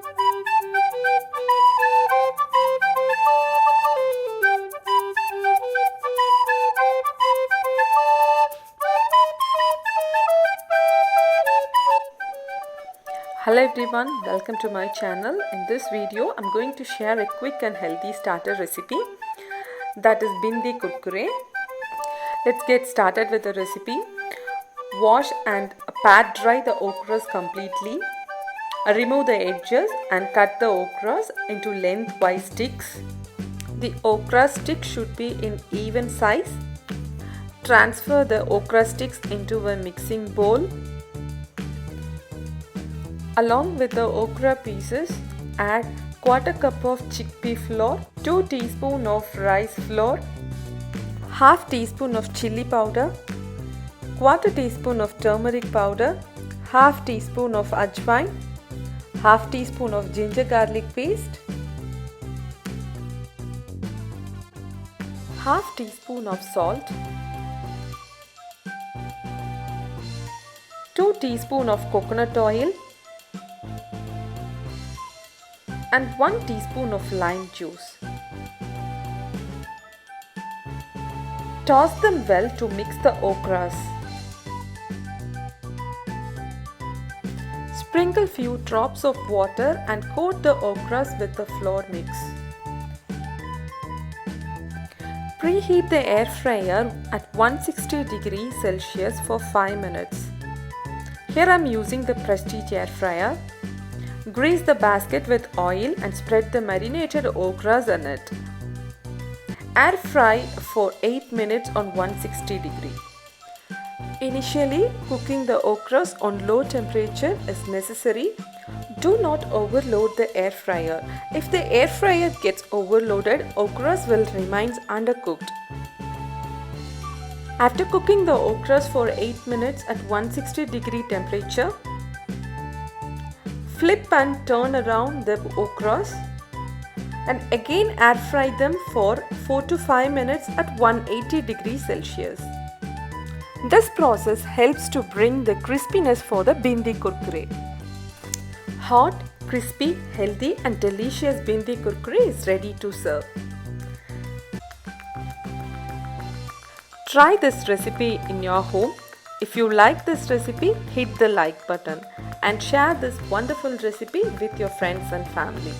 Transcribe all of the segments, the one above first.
Hello everyone, welcome to my channel. In this video, I'm going to share a quick and healthy starter recipe, that is Bhindi Kurkure. Let's get started with the recipe. Wash and pat dry the okras completely. Remove the edges and cut the okras into lengthwise sticks. The okra sticks should be in even size. Transfer the okra sticks into a mixing bowl. Along with the okra pieces, add quarter cup of chickpea flour, 2 teaspoons of rice flour, half teaspoon of chilli powder, quarter teaspoon of turmeric powder, half teaspoon of Ajwain, half teaspoon of ginger garlic paste, half teaspoon of salt, 2 teaspoons of coconut oil, and 1 teaspoon of lime juice. Toss them well to mix the okras. Sprinkle few drops of water and coat the okras with the flour mix. Preheat the air fryer at 160 degrees Celsius for 5 minutes. Here I am using the Prestige air fryer. Grease the basket with oil and spread the marinated okras on it. Air fry for 8 minutes on 160 degrees. Initially, cooking the okras on low temperature is necessary. Do not overload the air fryer. If the air fryer gets overloaded, okras will remain undercooked. After cooking the okras for 8 minutes at 160 degree temperature, flip and turn around the okras and again air fry them for 4 to 5 minutes at 180 degrees Celsius. This process helps to bring the crispiness for the Bhindi Kurkure. Hot, crispy, healthy and delicious Bhindi Kurkure is ready to serve. Try this recipe in your home. If you like this recipe, hit the like button and share this wonderful recipe with your friends and family.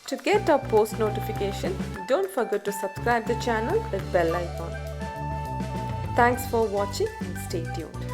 To get our post notification, don't forget to subscribe the channel with bell icon. Thanks for watching and stay tuned.